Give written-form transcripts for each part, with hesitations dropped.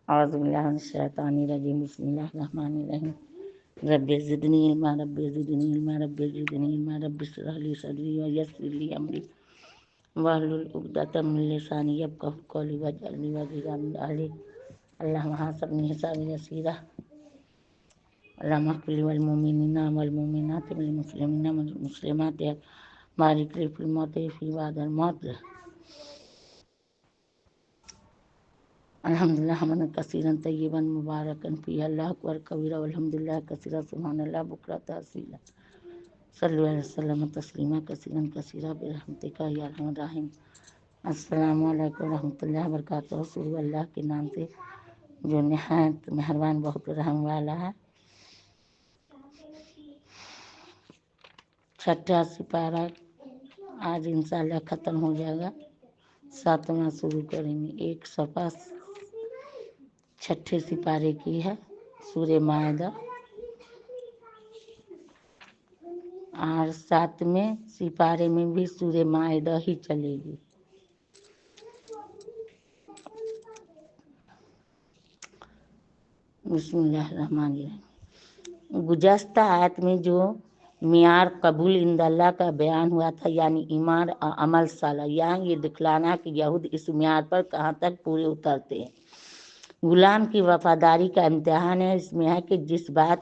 اعوذ باللہ من الشیطان الرجیم بسم اللہ الرحمن الرحیم رب زدنی علما رب زدنی علما رب زدنی علما رب اشرح لی صدری ویسر لی امری واحلل عقدۃ من لسانی یفقهوا قولی واجعل لي وزیرا من اہلی اللهم حاسبنی حسابا یسیرا اللهم اغفر لي والمؤمنین والمؤمنات والمسلمین والمسلمات بارک لي في الموت في بعد الموت الحمد للہ حمدا کثیرا طیبا مبارکا فیہ اللہ اکبر کبیرا والحمد للہ کثیرا سبحان اللہ بکرۃ اصیلا صلی اللہ علیہ وسلم تسلیما کثیرا کثیرا برحمتک یا ارحم الراحمین۔ السلام علیکم ورحمۃ اللہ وبرکاتہ۔ شروع اللہ کے نام سے جو نہایت مہربان بہت رحم والا ہے۔ چھٹا سپارہ آج انشاءاللہ ختم ہو جائے گا، ساتواں شروع کریں گے۔ ایک صفحہ چھٹے سپارے کی ہے، سورہ مائدہ، اور ساتویں سپارے میں بھی سورہ مائدہ ہی چلے گی۔ بسم اللہ الرحمن الرحیم۔ گزشتہ آیت میں جو معیار قبول عند اللہ کا بیان ہوا تھا، یعنی ایمان اور عمل صالح، یہاں یہ دکھلانا کہ یہود اس معیار پر کہاں تک پورے اترتے ہیں۔ غلام کی وفاداری کا امتحان ہے، اس میں ہے کہ جس بات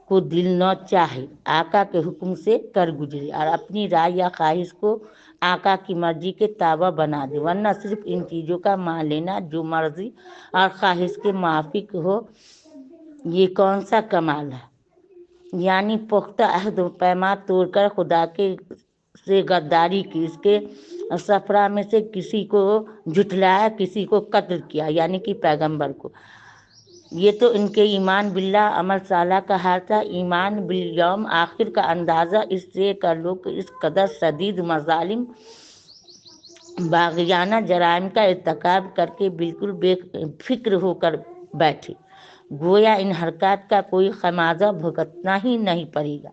کو دل نہ چاہے آقا کے حکم سے کر گزرے اور اپنی رائے یا خواہش کو آقا کی مرضی کے تابع بنا دے، ورنہ صرف ان چیزوں کا مان لینا جو مرضی اور خواہش کے موافق ہو، یہ کون سا کمال ہے؟ یعنی پختہ عہد و پیمان توڑ کر خدا کے سے غداری کی، اس کے سفرا میں سے کسی کو جھٹلایا، کسی کو قتل کیا، یعنی کہ پیغمبر کو۔ یہ تو ان کے ایمان باللہ عمل صالح کا حال تھا۔ ایمان بالیوم آخر کا اندازہ اس سے کر لو کہ اس قدر شدید مظالم، باغیانہ جرائم کا ارتکاب کر کے بالکل بے فکر ہو کر بیٹھے، گویا ان حرکات کا کوئی خمیازہ بھگتنا ہی نہیں پڑے گا،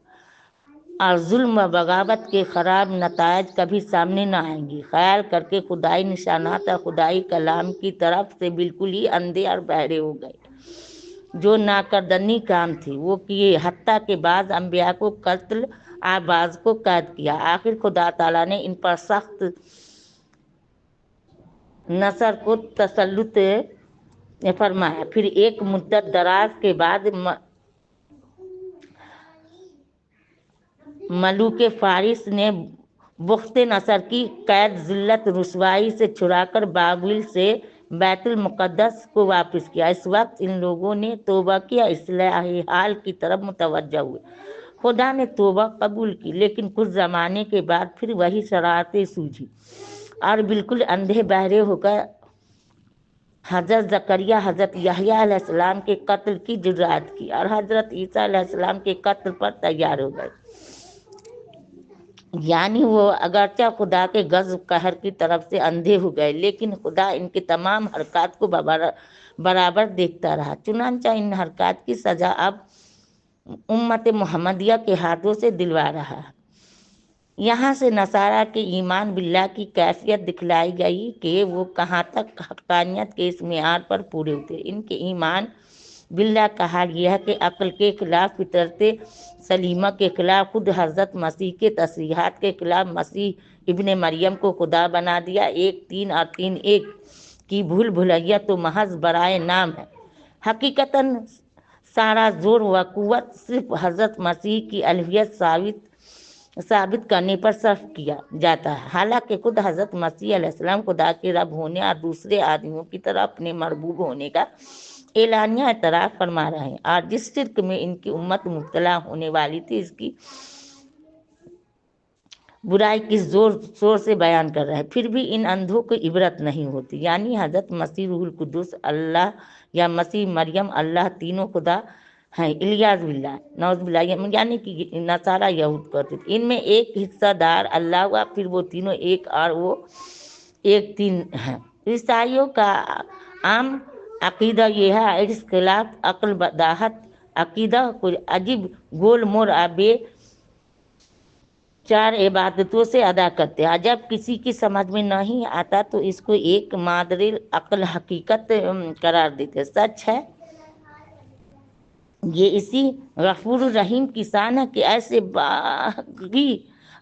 اور ظلم و بغاوت کے خراب نتائج کبھی سامنے نہ آئیں گے۔ خیال کر کے خدائی نشانات اور خدائی کلام کی طرف سے بالکل ہی اندھے اور بہرے ہو گئے۔ جو ناکردنی کام تھے وہ کیے، حتیٰ کہ بعض انبیاء کو قتل اور بعض کو قید کیا۔ آخر خدا تعالیٰ نے ان پر سخت نصر کو تسلط فرمایا۔ پھر ایک مدت دراز کے بعد ملوک فارس نے بخت نصر کی قید ذلت رسوائی سے چھڑا کر بابل سے بیت المقدس کو واپس کیا۔ اس وقت ان لوگوں نے توبہ کیا، اصلاح حال کی طرف متوجہ ہوئے۔ خدا نے توبہ قبول کی، لیکن کچھ زمانے کے بعد پھر وہی شرارتیں سوجھی اور بالکل اندھے بہرے ہو کر حضرت زکریا حضرت یحییٰ علیہ السلام کے قتل کی جرات کی اور حضرت عیسیٰ علیہ السلام کے قتل پر تیار ہو گئے۔ یعنی وہ اگرچہ خدا کے غضب قہر کی طرف سے اندھے ہو گئے، لیکن خدا ان کے تمام حرکات کو برابر دیکھتا رہا۔ چنانچہ ان حرکات کی سزا اب امت محمدیہ کے ہاتھوں سے دلوا رہا ہے۔ یہاں سے نصارہ کے ایمان باللہ کی کیفیت دکھلائی گئی کہ وہ کہاں تک حقانیت کے اس معیار پر پورے اترے۔ ان کے ایمان باللہ کا حال یہ ہے کہ عقل کے خلاف، فطرت سلیمہ کے خلاف، خود حضرت مسیح کے تصریحات کے خلاف مسیح ابن مریم کو خدا بنا دیا۔ ایک تین اور تین ایک کی بھول بھلیا تو محض برائے نام ہے، حقیقتاً سارا زور و قوت صرف حضرت مسیح کی الوہیت ثابت کرنے پر صرف کیا جاتا ہے، حالانکہ خود حضرت مسیح علیہ السلام خدا کے رب ہونے اور دوسرے آدمیوں کی طرح اپنے مربوب ہونے کا اعلانیہ اعتراف فرما رہے ہیں، اور جس شرک میں ان کی امت مبتلا ہونے والی تھی اس کی برائی کی زور شور سے بیان کر رہے ہیں۔ پھر بھی ان اندھوں کو عبرت نہیں ہوتی، یعنی حضرت مسیح روح القدس اللہ یا مسیح مریم اللہ تینوں خدا ہیں، الیاذ باللہ، نعوذ باللہ، یعنی کہ نصارہ یہود کرتے تھے۔ ان میں ایک حصہ دار اللہ ہوا، پھر وہ تینوں ایک اور وہ ایک تین ہیں۔ عیسائیوں کا عام عقیدہ یہ ہے، اس خلاف عقل بداحت عقیدہ کوئی عجیب گول مول اور بے 4 इबादतों से अदा करते हैं। जब किसी की समझ में नहीं आता तो इसको एक मादरे अक्ल हकीकत करार देते हैं। सच है ये इसी गफूर रहीम की शान है कि ऐसे बागी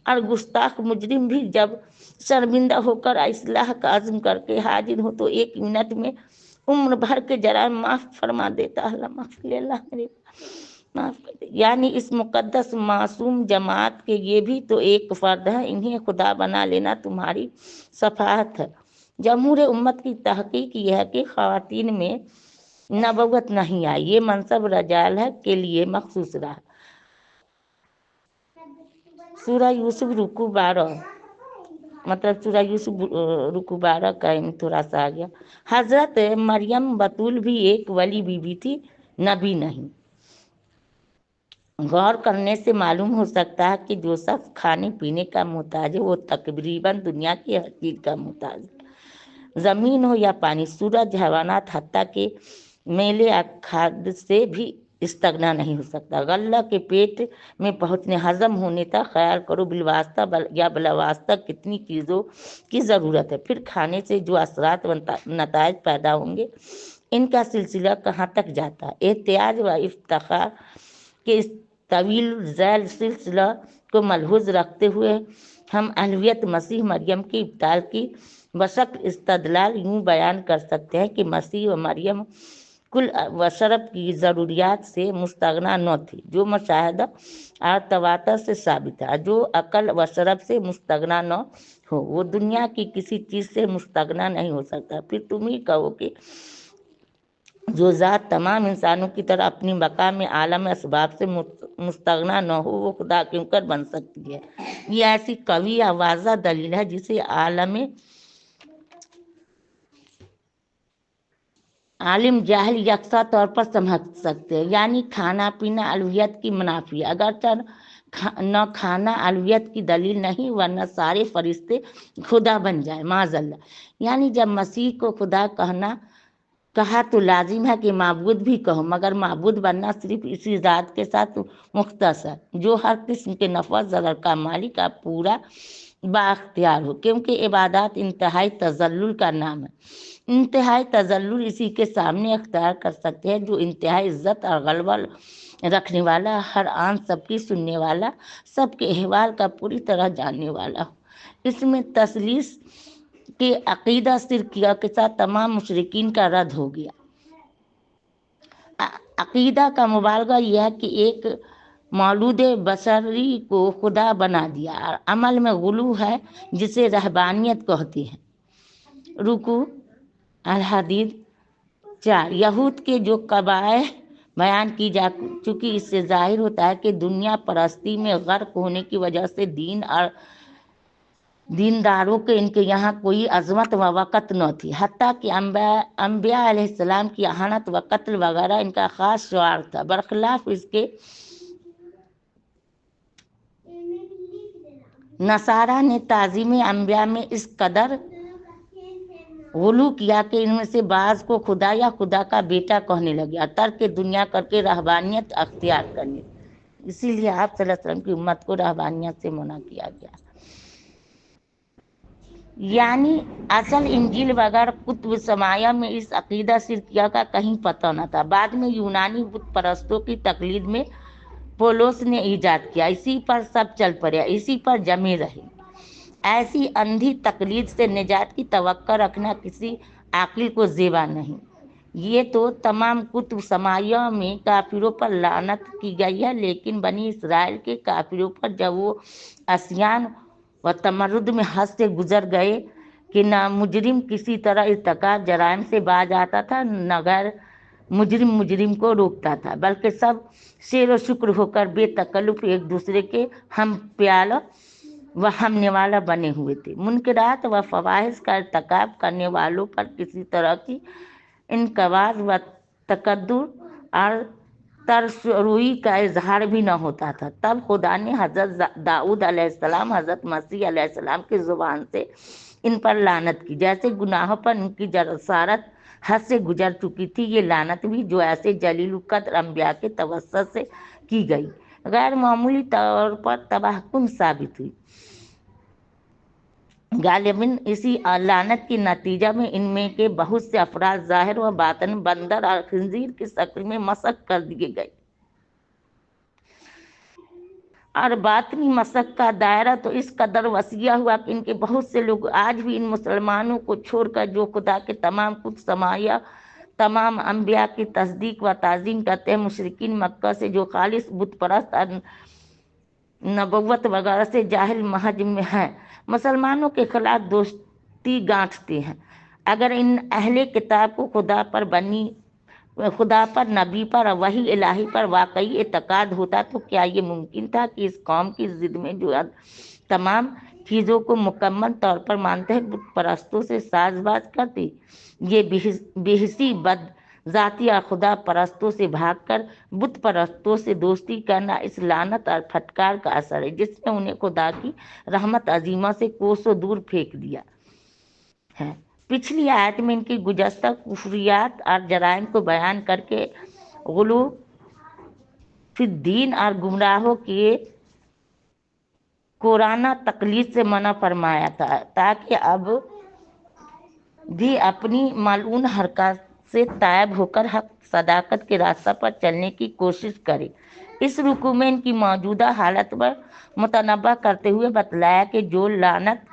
और गुस्ताख मुजरिम भी जब शर्मिंदा होकर इस्लाह का अज़्म करके हाजिर हो तो 1 मिनट में उम्र भर के जराइम माफ़ फरमा देता। अल्लाह माफ़ कर अल्लाह मेरे माफ़ कर दे। यानी इस मुकद्दस मासूम जमात के ये भी तो एक फ़र्द है, इन्हें खुदा बना लेना तुम्हारी सफाहत है। जमहूर उम्मत की तहकीक यह है कि ख़वातीन में नबुव्वत नहीं आई, ये मनसब रजाल है के लिए मखसूस रहा। सूरह यूसुफ रुकू 12, मतलब सूरह यूसुफ रुकू 12 का थोड़ा सा आ गया। हजरत मरियम बतूल भी एक वली बीबी थी, नबी नहीं। गौर करने से मालूम हो सकता है कि जो शख्स खाने पीने का मोहताज है वो तकरीबन दुनिया की हर चीज का मोहताज है, जमीन हो या पानी, सूरज, हैवानात, हत्ता के मेले या खाद से भी इस्तगना नहीं हो सकता। गल्ला के पेट में पहुंचने, हजम होने तक ख्याल करो बिलवास्ता या बिलावास्ता कितनी चीज़ों की ज़रूरत है। फिर खाने से जो असरात व नताइज पैदा होंगे इनका सिलसिला कहाँ तक जाता है। एहतियाज व इफ्तिखार के इस तवील ज़ैल सिलसिला को मलहूज रखते हुए हम अहलियत मसीह मरियम की इब्ताल की बशक इस्तदलाल यूँ बयान कर सकते हैं कि मसीह व मरियम कुल वशरब की ज़रूरियात से मुस्तगना न थी, जो मुशाहदा और तवातर से साबित है। जो अकल वशरब से मुस्तगना न हो वो दुनिया की किसी चीज़ से मुस्तगना नहीं हो सकता। फिर तुम ही कहो कि जो ज़ात तमाम इंसानों की तरह अपनी बका में आलम असबाब से मुस्तगना न हो वो खुदा क्यों कर बन सकती है। ये ऐसी कवी या वाज़ा दलील है जिसे आलिम जाहिल यकसा तौर पर समझ सकते हैं। यानी खाना पीना अलवियत की मुनाफी, अगर न खाना अलवियत की दलील नहीं वरना सारे फरिश्ते खुदा बन जाए माज़ल्ला। यानी जब मसीह को खुदा कहा तो लाजिम है कि माबूद भी कहो, मगर माबूद बनना सिर्फ इसी ज़ात के साथ मुख्तस है जो हर किस्म के नफ़ा ज़रर का मालिक का पूरा बाख्तियार हो, क्योंकि इबादत इंतहाई तजल्लुल का नाम है। इंतहाई तजल्लुल इसी के सामने अख्तियार कर सकते हैं जो इंतहाई इज्जत और गलबा रखने वाला, हर आन सबकी सुनने वाला, सबके अहवाल का पूरी तरह जानने वाला हो। इसमें तसलीस के अकीदा सिरकिया के साथ तमाम मुशरिकीन का रद्द हो गया। अकीदा का मुबालगा यह है कि एक मौलूद बशरी को खुदा बना दिया और अमल में गुलू है जिसे रहबानियत कहती है। रुकू अल हदीद 4, यहूद के जो कबाएह बयान की जा चुकी, इससे जाहिर होता है कि दुनिया परस्ती में गर्क होने की वजह से दीन और दीनदारों के इनके यहाँ कोई अजमत व वक़्त न थी। हत्ता कि अम्बिया अलैहिस्सलाम की अहानत व कत्ल वगैरह इनका ख़ास शुआर था। बरखिलाफ इसके नसारा ने ताज़ीम अम्बिया में इस कदर गुलू किया कि इनमें से बाज़ को खुदा या खुदा का बेटा कहने लगे और तर्क दुनिया करके रहबानियत अख्तियार करने। इसीलिए आप सल्लल्लाहु अलैहि वसल्लम की उम्मत को रहबानियत से मना किया गया। यानी असल इंजील वगैरह कुतुब समाया में इस अकीदा सिरकिया का कहीं पता न था। बाद में यूनानी बुत परस्तों की तकलीद में पोलोस ने ईजाद किया, इसी पर सब चल पड़े, इसी पर जमे रहे। ऐसी अंधी तकलीद से निजात की तवक्को रखना किसी आकिल को ज़ेबा नहीं। ये तो तमाम कुतुब समाया में काफिरों पर लानत की गई है, लेकिन बनी इसराइल के काफिरों पर जब वो असियान व तमर्रुद में हद से गुजर गए कि न मुजरिम किसी तरह इर्तिकाब जराइम से बाज आता था, न गैर मुजरिम को रोकता था, बल्कि सब शेर व शुक्र होकर बेतकल्लुफ़ एक दूसरे के हम प्याला व हम निवाला बने हुए थे। मुनकरात व फवाहिश का इर्तिकाब करने वालों पर किसी तरह की इनकवाज व तकद्दुर और तरसरुई का इजहार भी न होता था। तब खुदा ने हज़रत दाऊद अलैहिस्सलाम, हज़रत मसीह अलैहिस्सलाम की ज़ुबान से इन पर लानत की। जैसे गुनाहों पर इनकी जसारत हद से गुजर चुकी थी, ये लानत भी जो ऐसे जलील कद्र अंबिया के तवस्सुत से की गई, गैर मामूली तौर पर तबाहकुन साबित हुई। गालिबन इसी लानत के नतीजा में इनमें के बहुत से अफराद ज़ाहिर व बातन बंदर और खंजीर की शक्ल में मसक कर दिए गए, और बातनी मसक का दायरा तो इस कदर वसीया हुआ कि इनके बहुत से लोग आज भी इन मुसलमानों को छोड़कर जो खुदा के तमाम कुछ समाया तमाम अम्बिया की तस्दीक व ताज़ीम करते हैं, मुशरिकीन मक्का से जो खालिस बुत परस्त और नबुव्वत वगैरह से जाहिल महज में हैं, मुसलमानों के खिलाफ दोस्ती गांठते हैं। अगर इन अहले किताब को खुदा पर, नबी पर, वही इलाही पर वाकई एतकाद होता तो क्या ये मुमकिन था कि इस कौम की ज़िद में जो तमाम चीज़ों को मुकम्मल तौर पर मानते हैं बुत परस्तों से साजबाज करते। ये बेहिसी बद ज़ाती और खुदा परस्तों से भागकर बुत परस्तों से दोस्ती करना इस लानत और फटकार का असर है जिसने उन्हें खुदा की रहमत अजीमा से कोसों दूर फेंक दिया है। पिछली आयत में इनकी गुज़श्ता कुफरियात और जराइम को बयान करके गुलू फिद्दीन और गुमराहों के कोराना तकलीद से मना फरमाया था, ताकि अब भी अपनी मालून हरकत से तायब होकर हक सदाकत के रास्ता पर चलने की कोशिश करे। इस रुकू में इनकी मौजूदा हालत पर मुतनब्बा करते हुए बतलाया कि जो लानत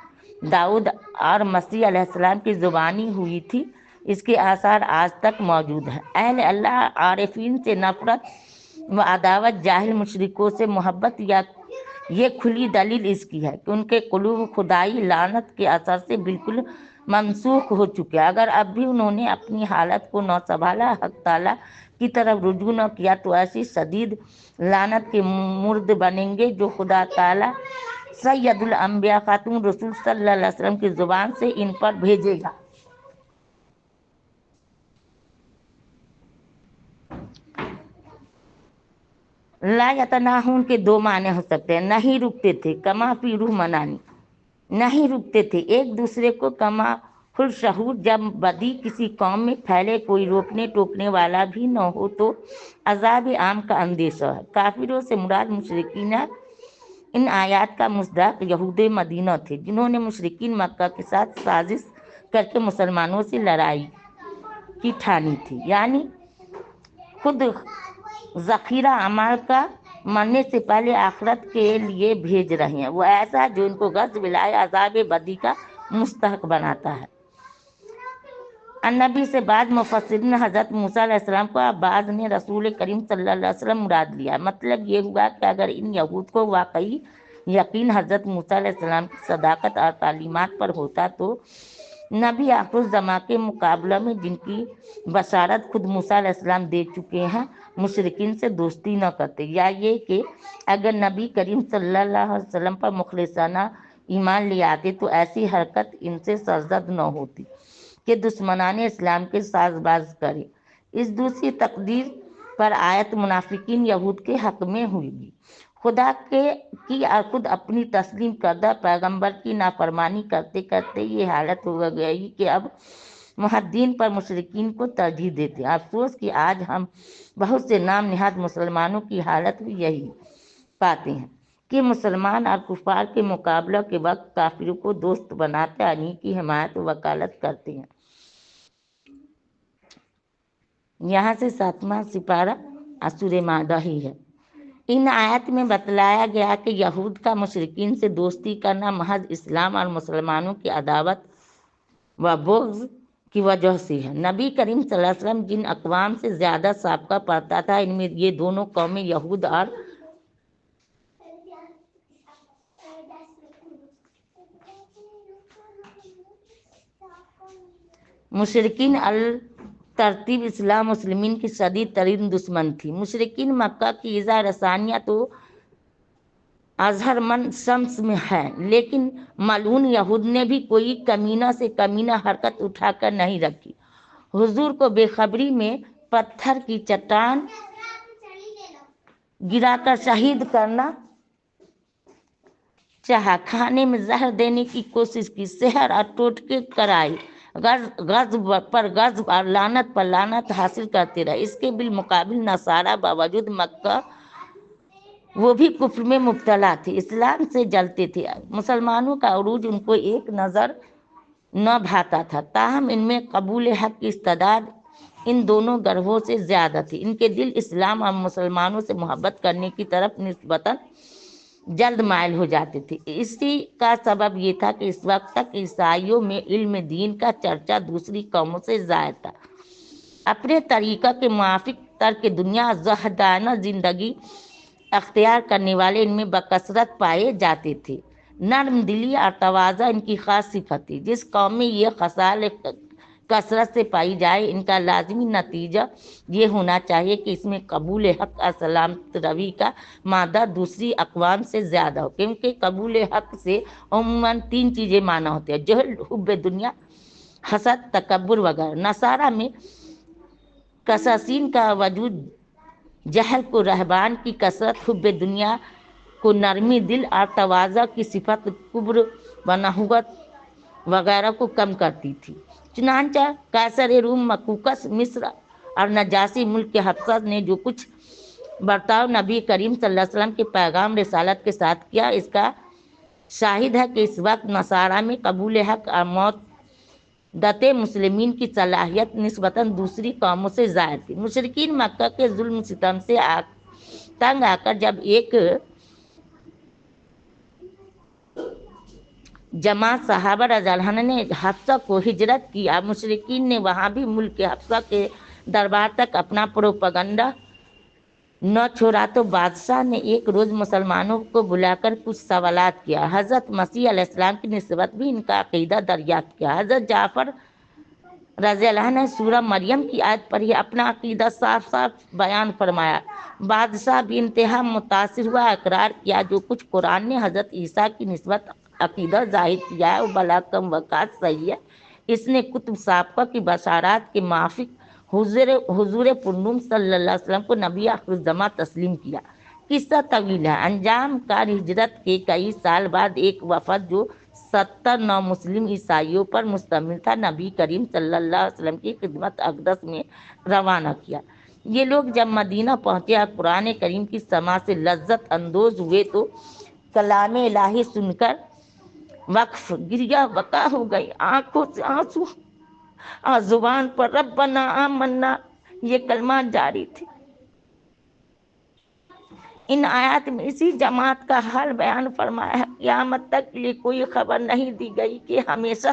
दाऊद और मसीह अलैहिस्सलाम की ज़ुबानी हुई थी, इसके आसार आज तक मौजूद हैं। अहले अल्लाह आरिफीन से नफरत व अदावत, जाहिल मुशरिकों से मोहब्बत, या ये खुली दलील इसकी है कि उनके कुलूब खुदाई लानत के असर से बिल्कुल मनसूख हो चुके। अगर अब भी उन्होंने अपनी हालत को न संभाला, हक ताला की तरफ रुजू न किया, तो ऐसी शदीद लानत के मुर्द बनेंगे जो खुदा ताला सैयदुल अंबिया खातून रसूल सल्लल्लाहु अलैहि वसल्लम की ज़ुबान से इन पर भेजेगा। ला यतनाहून के दो माने हो सकते हैं। नहीं रुकते थे, कमा फी रूह मनानी, नहीं रुकते थे एक दूसरे को, कमा खुल शहूर, जब बदी किसी कौम में फैले कोई रोकने टोकने वाला भी न हो तो अजाब आम का अंदेशा है। काफिरों से मुराद मुशरिकीन है। इन आयात का मुस्दाक यहूद मदीना थे जिन्होंने मुशरिकीन मक्का के साथ साजिश करके मुसलमानों से लड़ाई की ठानी थी, यानी खुद ज़ख़ीरा अमाल का मरने से पहले आखिरत के लिए भेज रहे हैं। वो ऐसा जो इनको गज़ब लाए अज़ाब बदी का मुस्तहक बनाता है। अन्नबी से बाद मुफस्सिरीन ने हज़रत मूसा अलैहिस्सलाम को, बाद ने रसूल करीम सल्लल्लाहु अलैहि वसल्लम मुराद लिया। मतलब ये हुआ कि अगर इन यहूद को वाकई यकीन हज़रत मूसा अलैहिस्सलाम की सदाकत और तालीमात पर होता तो नबी आखिर ज़मा के मुकाबला में जिनकी बशारत खुद मूसा अलैहिस्सलाम दे चुके हैं, मुशरिकीन से दोस्ती न करते, या ये कि अगर नबी करीम सल्लल्लाहु अलैहि वसल्लम पर मुखलिसाना ईमान ले आते तो ऐसी हरकत इनसे सरजद न होती कि दुश्मनान इस्लाम के साजबाज करे। इस दूसरी तकदीर पर आयत मुनाफिकीन यहूद के हक में हुई। खुदा की और खुद अपनी तस्लीम करदा पैगंबर की नाफरमानी करते करते ये हालत हो गई कि अब मुहद्दीन पर मुशरिकीन को तरजीह देते। अफसोस कि आज हम बहुत से नाम निहाद मुसलमानों की हालत भी यही पाते हैं कि मुसलमान और कुफार के मुकाबला के वक्त काफिरों को दोस्त बनाते, उन्हीं की हिमायत वकालत करते हैं। यहाँ से 7वां सिपारा सूरह मादा ही है। इन आयत में बतलाया गया कि यहूद का मुशरिकीन से दोस्ती करना महज इस्लाम और मुसलमानों की अदावत व बुग़्ज़ की वजह से है। नबी करीम सल्लल्लाहु अलैहि वसल्लम जिन अक़वाम से ज़्यादा साबका पड़ता था, इनमें ये दोनों कौमें यहूद और मुशरिकीन अल तरतीब इस्लाम मुस्लिमीन की शदीद तरीन दुश्मन थी। मुशरिकीन मक्का की इज़ा रसानिया तो अजहर मन शम्स में है, लेकिन मलून यहूद ने भी कोई कमीना से कमीना हरकत उठाकर नहीं रखी। हुजूर को बेखबरी में पत्थर की चट्टान गिराकर शहीद करना चाहा, खाने में जहर देने की कोशिश की, सेहर और टोटके कराए, गज़ब पर गज़ब और लानत पर लानत हासिल करते रहे। इसके बिलमुकाबिल नसारा बावजूद मक्का وہ بھی کفر میں مبتلا تھے، اسلام سے جلتے تھے، مسلمانوں کا عروج ان کو ایک نظر نہ بھاتا تھا، تاہم ان میں قبول حق کی استعداد ان دونوں گروہوں سے زیادہ تھی۔ ان کے دل اسلام اور مسلمانوں سے محبت کرنے کی طرف نسبتاً جلد مائل ہو جاتے تھے۔ اسی کا سبب یہ تھا کہ اس وقت تک عیسائیوں میں علم دین کا چرچا دوسری قوموں سے زائد تھا۔ اپنے طریقہ کے موافق ترک دنیا زہدانہ زندگی اختیار کرنے والے ان میں بکثرت پائے جاتے تھے۔ نرم دلی اور تواضع ان کی خاص صفت تھی۔ جس قوم میں یہ خصال کثرت سے پائی جائے، ان کا لازمی نتیجہ یہ ہونا چاہیے کہ اس میں قبول حق اور سلامت روی کا مادہ دوسری اقوام سے زیادہ ہو، کیونکہ قبول حق سے عموماً 3 چیزیں مانا ہوتے ہیں: جہل، حب دنیا، حسد، تکبر وغیرہ۔ نصارہ میں قساسین کا وجود جہل کو رہبان کی کثرت، حب دنیا کو نرمی دل اور تواضع کی صفت کبر و نحوت وغیرہ کو کم کرتی تھی۔ چنانچہ قیصر روم مقوقس مصر اور نجاشی ملک کے حبشہ نے جو کچھ برتاؤ نبی کریم صلی اللہ علیہ وسلم کے پیغام رسالت کے ساتھ کیا، اس کا شاہد ہے کہ اس وقت نصارہ میں قبول حق اور موت مسلمین کی صلاحیت نسبتاً دوسری قوموں سے زائد تھی۔ مشرکین مکہ کے ظلم ستم سے تنگ آ کر جب ایک جماعت صحابہ رضی اللہ عنہ نے حبشہ کو ہجرت کیا، مشرکین نے وہاں بھی ملک کے حبشہ کے دربار تک اپنا پروپیگنڈا نہ چھوڑا تو بادشاہ نے ایک روز مسلمانوں کو بلا کر کچھ سوالات کیا۔ حضرت مسیح علیہ السلام کی نسبت بھی ان کا عقیدہ دریافت کیا۔ حضرت جعفر رضی اللہ عنہ نے سورہ مریم کی آیت پر ہی اپنا عقیدہ صاف صاف بیان فرمایا۔ بادشاہ بھی انتہا متاثر ہوا، اقرار کیا جو کچھ قرآن نے حضرت عیسیٰ کی نسبت عقیدہ ظاہر کیا ہے وہ بلا کم وقات صحیح ہے۔ اس نے کتب سابقہ کی بشارات کے موافق حضور پرنور صلی اللہ علیہ وسلم کو نبی آخر الزماں تسلیم کیا۔ قصہ طویل ہے۔ انجام کار ہجرت کے کئی سال بعد ایک وفد جو 70 نو مسلم عیسائیوں پر مشتمل تھا، نبی کریم صلی اللہ علیہ وسلم کی خدمت اقدس میں روانہ کیا۔ یہ لوگ جب مدینہ پہنچے اور قرآن کریم کی سماع سے لذت اندوز ہوئے تو کلام الہی سن کر وقف گریہ بکا ہو گئی، آنکھوں سے آنسو اور زبان پر ربنا آمنا یہ کلمات جاری تھی۔ ان آیات میں اسی جماعت کا حال بیان فرمایا ہے۔ قیامت تک کے لیے کوئی خبر نہیں دی گئی کہ ہمیشہ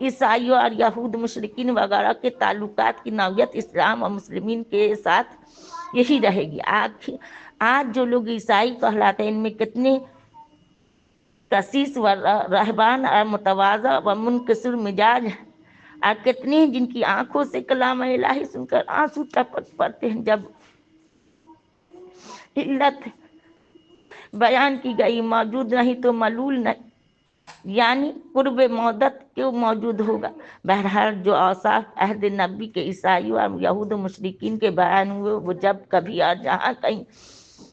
عیسائیوں اور یہود مشرکین وغیرہ کے تعلقات کی نوعیت اسلام اور مسلمین کے ساتھ یہی رہے گی۔ آج جو لوگ عیسائی کہلاتے ہیں ان میں کتنے کسیس و رہبان اور متواضع و منکسر مزاج ہیں، اور کتنے ہیں جن کی آنکھوں سے کلام الہی سن کر آنسو ٹپک پڑتے ہیں جب علت بیان کی گئی موجود نہیں تو ملول نہیں، یعنی قرب مودت کیوں موجود ہوگا۔ بہرحال جو اوصاف عہد نبی کے عیسائیوں اور یہود مشرکین کے بیان ہوئے وہ جب کبھی اور جہاں کہیں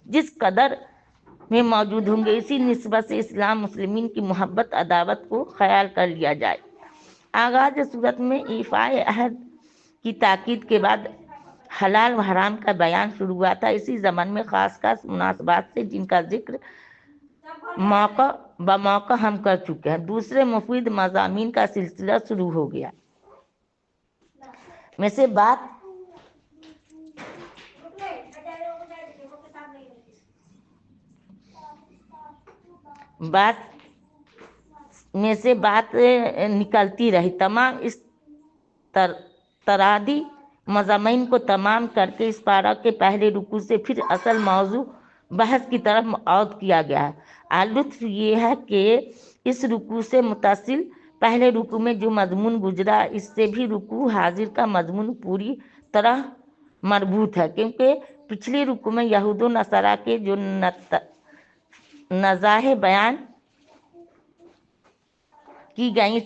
جس قدر میں موجود ہوں گے، اسی نسبت سے اسلام مسلمین کی محبت عداوت کو خیال کر لیا جائے۔ آغاز صورت میں ایفائے عہد کی تاکید کے بعد حلال و حرام کا بیان شروع ہوا تھا۔ اسی زمن میں خاص خاص مناسبات سے جن کا ذکر موقع بموقع ہم کر چکے ہیں، دوسرے مفید مضامین کا سلسلہ شروع ہو گیا۔ میں سے بات نکلتی رہی۔ تمام اس ترادی مضامین کو تمام کر کے اس پارہ کے پہلے رکوع سے پھر اصل موضوع بحث کی طرف عود کیا گیا ہے۔ لطف یہ ہے کہ اس رکوع سے متصل پہلے رکوع میں جو مضمون گزرا اس سے بھی رکوع حاضر کا مضمون پوری طرح مربوط ہے، کیونکہ پچھلی رکوع میں یہود و نصارہ کے جو نزاعیں بیان کی گئی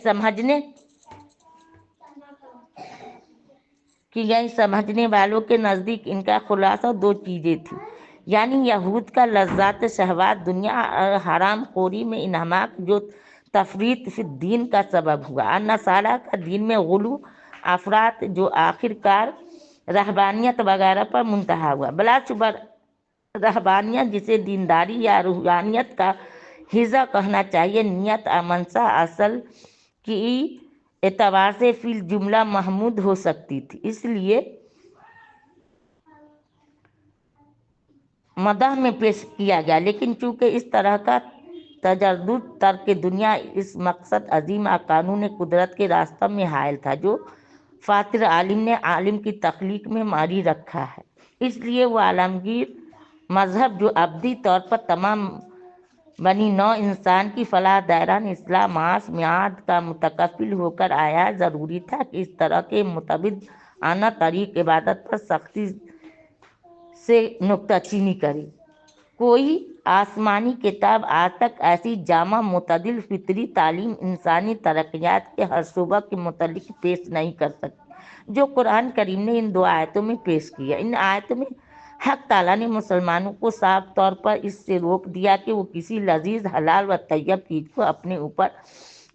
سمجھنے والوں کے نزدیک ان کا خلاصہ 2 چیزیں تھیں، یعنی یہود کا لذات شہوات دنیا اور حرام خوری میں انہماک جو تفریط فی الدین کا سبب ہوا، اور نصارہ کا دین میں غلو افراط جو آخر کار رہبانیت وغیرہ پر منتہی ہوا۔ بلا شبہ रहबानियत, जिसे दीनदारी या रूहानियत का हिस्सा कहना चाहिए, नियत मंशा असल की एतबार से फिल जुमला महमूद हो सकती थी, इसलिए मदह में पेश किया गया। लेकिन चूंकि इस तरह का तजद्दुद तर्क दुनिया इस मकसद अजीम कानून कुदरत के रास्ते में हायल था जो फातिर आलिम ने आलिम की तख्लीक में मारी रखा है, इसलिए वो आलमगीर मजहब जो अब्दी तौर पर तमाम बनी नौ इंसान की फलाह दायरान इस्लाम मास मियाद का मुतकफिल होकर आया है, ज़रूरी था कि इस तरह के मुतबिद आना तरीक इबादत पर सख्ती से नुक्ताचीनी करे। कोई आसमानी किताब आज तक ऐसी जामा मुतदिल फितरी तालीम इंसानी तरक्यात के हर शुबा के मुतल्लिक पेश नहीं कर सकती जो कुरान करीम ने इन दो आयतों में पेश किया। इन आयतों में हक ताला ने मुसलमानों को साफ तौर पर इससे रोक दिया कि वो किसी लजीज हलाल व तैयब चीज़ को अपने ऊपर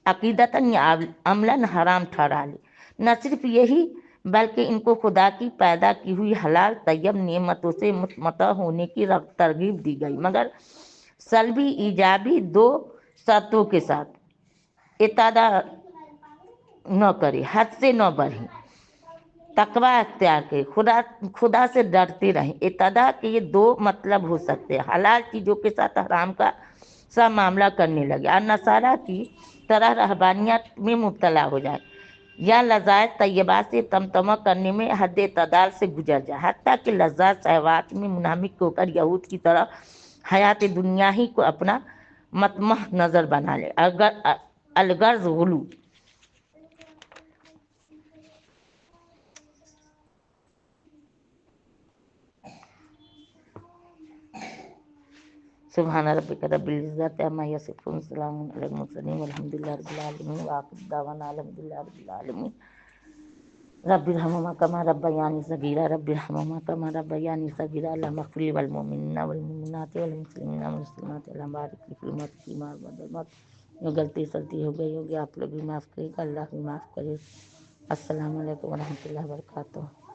अकीदतन या अमलन हराम ठहरा ले। न सिर्फ यही बल्कि इनको खुदा की पैदा की हुई हलाल तैयब नेमतों से मुतमत्ता होने की तरगीब दी गई, मगर सल्बी ईजाबी दो शर्तों के साथ। इतादा न करे, हद से न बढ़े, तकवा अख्तियार करे, खुदा से डरते रहें। इतादा के ये दो मतलब हो सकते हैं, हलाल चीज़ों के साथ हराम का सा मामला करने लगे और नसारा की तरह रहबानियत में मुब्तला हो जाए, या लज़ात तैयबात से तमतमा करने में हद तदाल से गुजर जाए, हत्ता कि लज़्ज़ात शहवात में मुनामिक होकर यहूद की तरह हयात दुनिया ही को अपना मतमह नज़र बना ले। अगर अलगर्ज गुलू सुब्हान रब्बिका रब्बिल इज्जति अम्मा यसिफून सलामुन अलल मुरसलीन वल्हम्दुलिल्लाहि रब्बिल आलमीन व आखिर दावाना अल्हम्दुलिल्लाहि रब्बिल आलमीन। रब्बिरहमुमा कमा रब्बयानी सगीरा रब्बिरहमुमा कमा रब्बयानी सगीरा अल्लाहुम्मा इग़फिर ली वल मुमिनीना वल मुमिनाति वल मुस्लिमीना वल मुस्लिमाति अल्लाहुम्मा बारिक ली फ़ी उम्मती फ़ीमा बअद मौत। जो गलती सलती हो गई होगी आप लोग भी माफ़ करिएगा, अल्लाह भी माफ़ करे। अस्सलामु अलैकुम व रहमतुल्लाहि व बरकातुहू।